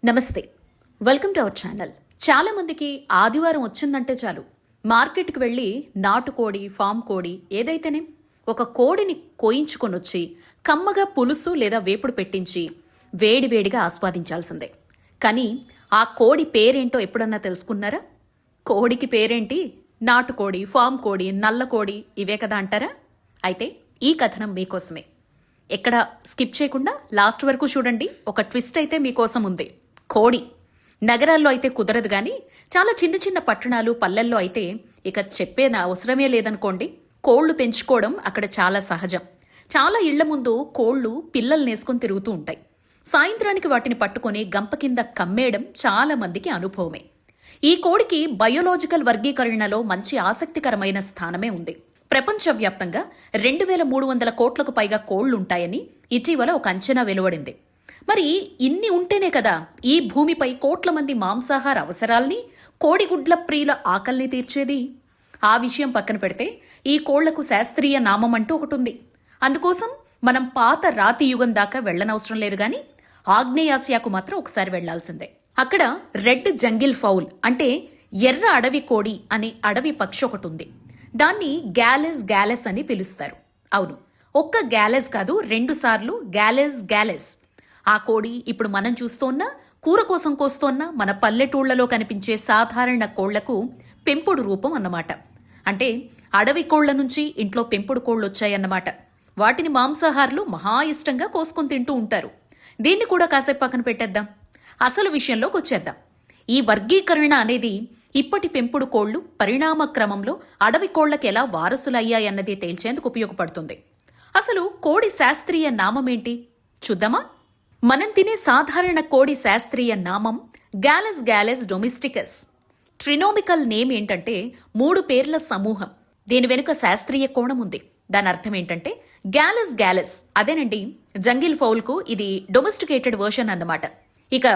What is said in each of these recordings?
నమస్తే, welcome to our channel. చాలా మందికి ఆదివారం వచ్చిందంటే చాలు మార్కెట్కి వెళ్ళి నాటుకోడి, ఫామ్ కోడి ఏదైతేనే ఒక కోడిని కోయించుకొని వచ్చి కమ్మగా పులుసు లేదా వేపుడు పెట్టించి వేడివేడిగా ఆస్వాదించాల్సిందే. కానీ ఆ కోడి పేరేంటో ఎప్పుడన్నా తెలుసుకున్నారా? కోడికి పేరేంటి? నాటుకోడి, ఫామ్ కోడి, నల్ల కోడి ఇవే కదా అంటారా? అయితే ఈ కథనం మీకోసమే. ఎక్కడ స్కిప్ చేయకుండా లాస్ట్ వరకు చూడండి. ఒక ట్విస్ట్ అయితే మీకోసం ఉంది. కోడి నగరాల్లో అయితే కుదరదు, కానీ చాలా చిన్న చిన్న పట్టణాలు, పల్లెల్లో అయితే ఇక చెప్పే అవసరమే లేదనుకోండి. కోళ్లు పెంచుకోవడం అక్కడ చాలా సహజం. చాలా ఇళ్ల ముందు కోళ్లు పిల్లలు నేసుకొని తిరుగుతూ ఉంటాయి. సాయంత్రానికి వాటిని పట్టుకొని గంప కింద కమ్మేయడం చాలా మందికి అనుభవమే. ఈ కోడికి బయోలాజికల్ వర్గీకరణలో మంచి ఆసక్తికరమైన స్థానమే ఉంది. ప్రపంచవ్యాప్తంగా 2300 కోట్లకు పైగా కోళ్లుంటాయని ఇటీవల ఒక అంచనా వెలువడింది. మరి ఇన్ని ఉంటేనే కదా ఈ భూమిపై కోట్ల మంది మాంసాహార అవసరాల్ని, కోడిగుడ్ల ప్రియుల ఆకలిని తీర్చేది. ఆ విషయం పక్కన పెడితే ఈ కోళ్లకు శాస్త్రీయ నామం అంటూ ఒకటి ఉంది. అందుకోసం మనం పాత రాతి యుగం దాకా వెళ్లనవసరం లేదు, కానీ ఆగ్నేయాసియాకు మాత్రం ఒకసారి వెళ్లాల్సిందే. అక్కడ రెడ్ జంగిల్ ఫౌల్ అంటే ఎర్ర అడవి కోడి అనే అడవి పక్షి ఒకటి ఉంది. దాన్ని గ్యాలెస్ గ్యాలెస్ అని పిలుస్తారు. అవును, ఒక్క గ్యాలెస్ కాదు, 2 సార్లు గ్యాలెస్ గ్యాలెస్. ఆ కోడి ఇప్పుడు మనం చూస్తోన్న, కూర కోసం కోస్తోన్న మన పల్లెటూళ్లలో కనిపించే సాధారణ కోళ్లకు పెంపుడు రూపం అన్నమాట. అంటే అడవి కోళ్ల నుంచి ఇంట్లో పెంపుడు కోళ్లు వచ్చాయన్నమాట. వాటిని మాంసాహారులు మహా ఇష్టంగా కోసుకొని తింటూ ఉంటారు. దీన్ని కూడా కాసేపు పక్కన పెట్టేద్దాం. అసలు విషయంలోకి వచ్చేద్దాం. ఈ వర్గీకరణ అనేది ఇప్పటి పెంపుడు కోళ్లు పరిణామ క్రమంలో అడవి కోళ్లకు ఎలా వారసులయ్యాయన్నది తేల్చేందుకు ఉపయోగపడుతుంది. అసలు కోడి శాస్త్రీయ నామమేంటి చూద్దామా? మనం తినే సాధారణ కోడి శాస్త్రీయ నామం గ్యాలెస్ గ్యాలెస్ డొమెస్టికస్. ట్రినోమికల్ నేమ్ ఏంటంటే 3 పేర్ల సమూహం. దీని వెనుక శాస్త్రీయ కోణం ఉంది. దాని అర్థం ఏంటంటే గ్యాలెస్ గ్యాలెస్ అదేనండి జంగిల్ ఫౌల్కు ఇది డొమెస్టికేటెడ్ వర్షన్ అన్నమాట. ఇక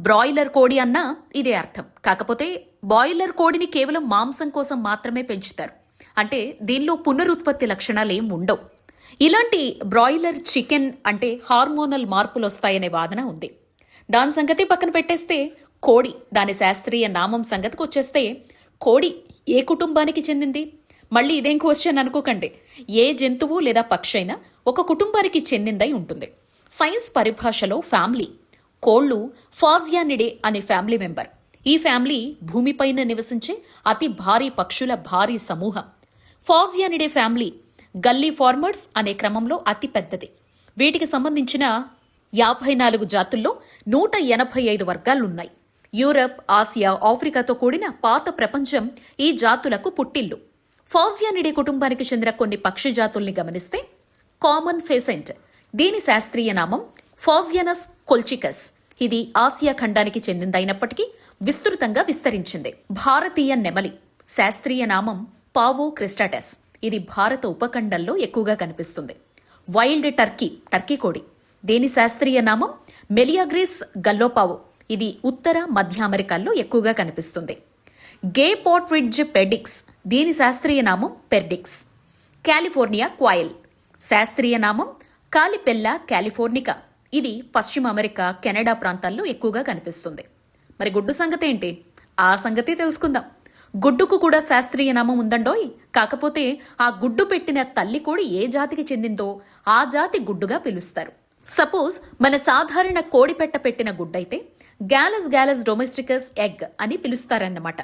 బ్రాయిలర్ కోడి అన్నా ఇదే అర్థం. కాకపోతే బాయిలర్ కోడిని కేవలం మాంసం కోసం మాత్రమే పెంచుతారు. అంటే దీనిలో పునరుత్పత్తి లక్షణాలు ఏం ఉండవు. ఇలాంటి బ్రాయిలర్ చికెన్ అంటే హార్మోనల్ మార్పులు వస్తాయనే వాదన ఉంది. దాని సంగతి పక్కన పెట్టేస్తే కోడి దాని శాస్త్రీయ నామం సంగతికి వచ్చేస్తే కోడి ఏ కుటుంబానికి చెందింది? మళ్ళీ ఇదేం క్వశ్చన్ అనుకోకండి. ఏ జంతువు లేదా పక్షి అయినా ఒక కుటుంబానికి చెందిందై ఉంటుంది. సైన్స్ పరిభాషలో ఫ్యామిలీ. కోళ్లు ఫాజియానిడే అనే ఫ్యామిలీ మెంబర్. ఈ ఫ్యామిలీ భూమిపైన నివసించే అతి భారీ పక్షుల భారీ సమూహం. ఫాజియానిడే ఫ్యామిలీ గల్లీ ఫార్మర్స్ అనే క్రమంలో అతి పెద్దది. వీటికి సంబంధించిన 54 జాతుల్లో 185 వర్గాలున్నాయి. యూరప్, ఆసియా, ఆఫ్రికాతో కూడిన పాత ప్రపంచం ఈ జాతులకు పుట్టిల్లు. ఫాజియానిడే కుటుంబానికి చెందిన కొన్ని పక్షి జాతుల్ని గమనిస్తే కామన్ ఫేసెంట్, దీని శాస్త్రీయ నామం ఫాజియనస్ కొల్చికస్. ఇది ఆసియా ఖండానికి చెందిందైనప్పటికీ విస్తృతంగా విస్తరించింది. భారతీయ నెమలి శాస్త్రీయ నామం పావో క్రిస్టాటస్. ఇది భారత ఉపఖండంలో ఎక్కువగా కనిపిస్తుంది. వైల్డ్ టర్కీ, టర్కీ కోడి, దీని శాస్త్రీయ నామం మెలియాగ్రిస్ గల్లోపావో. ఇది ఉత్తర మధ్య అమెరికాల్లో ఎక్కువగా కనిపిస్తుంది. గే పాట్రిడ్జ్ పెర్డిక్స్, దీని శాస్త్రీయ నామం పెర్డిక్స్. కాలిఫోర్నియా క్వాయిల్ శాస్త్రీయ నామం కాలిపెల్లా కాలిఫోర్నికా. ఇది పశ్చిమ అమెరికా, కెనడా ప్రాంతాల్లో ఎక్కువగా కనిపిస్తుంది. మరి గుడ్డు సంగతి ఏంటి? ఆ సంగతి తెలుసుకుందాం. గుడ్డుకు కూడా శాస్త్రీయ నామం ఉందండోయ్. కాకపోతే ఆ గుడ్డు పెట్టిన తల్లి కోడి ఏ జాతికి చెందిందో ఆ జాతి గుడ్డుగా పిలుస్తారు. సపోజ్ మన సాధారణ కోడిపెట్ట పెట్టిన గుడ్డైతే గ్యాలెస్ గ్యాలెస్ డొమెస్టికస్ ఎగ్ అని పిలుస్తారన్నమాట.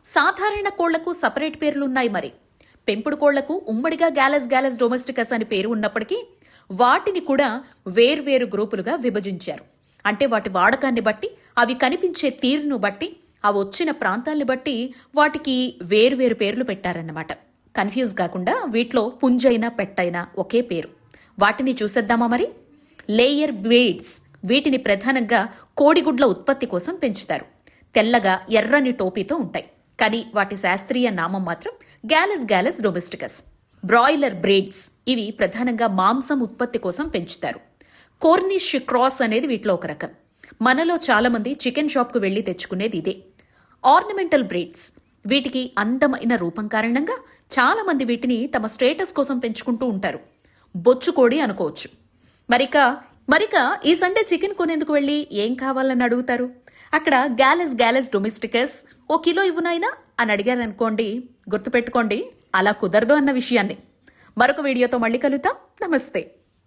సాధారణ కోళ్లకు సపరేట్ పేర్లున్నాయి. మరి పెంపుడు కోళ్లకు ఉమ్మడిగా గ్యాలెస్ గ్యాలెస్ డొమెస్టికస్ అని పేరు ఉన్నప్పటికీ వాటిని కూడా వేర్వేరు గ్రూపులుగా విభజించారు. అంటే వాటి వాడకాన్ని బట్టి, అవి కనిపించే తీరును బట్టి, అవి వచ్చిన ప్రాంతాన్ని బట్టి వాటికి వేర్వేరు పేర్లు పెట్టారన్నమాట. కన్ఫ్యూజ్ కాకుండా వీటిలో పుంజైనా పెట్టైనా ఒకే పేరు. వాటిని చూసేద్దామా మరి? Layer breeds. వీటిని ప్రధానంగా కోడిగుడ్ల ఉత్పత్తి కోసం పెంచుతారు. తెల్లగా ఎర్రని టోపీతో ఉంటాయి. కానీ వాటి శాస్త్రీయ నామం మాత్రం గ్యాలెస్ గ్యాలెస్ డొమెస్టికస్. బ్రాయిలర్ బ్రీడ్స్, ఇవి ప్రధానంగా మాంసం ఉత్పత్తి కోసం పెంచుతారు. కోర్నిష్ క్రాస్ అనేది వీటిలో ఒక రకం. మనలో చాలా మంది చికెన్ షాప్కు వెళ్లి తెచ్చుకునేది ఇదే. ఆర్నమెంటల్ బ్రీడ్స్, వీటికి అందమైన రూపం కారణంగా చాలా మంది వీటిని తమ స్టేటస్ కోసం పెంచుకుంటూ ఉంటారు. బొచ్చుకోడి అనుకోవచ్చు. మరిక మరిక ఈ సండే చికెన్ కొనేందుకు వెళ్ళి ఏం కావాలని అడుగుతారు? అక్కడ గ్యాలెస్ డొమెస్టికస్ ఓ కిలో ఇవ్వునైనా అని అడిగారనుకోండి, గుర్తుపెట్టుకోండి అలా కుదరదు అన్న విషయాన్ని. మరొక వీడియోతో మళ్ళీ కలుద్దాం. నమస్తే.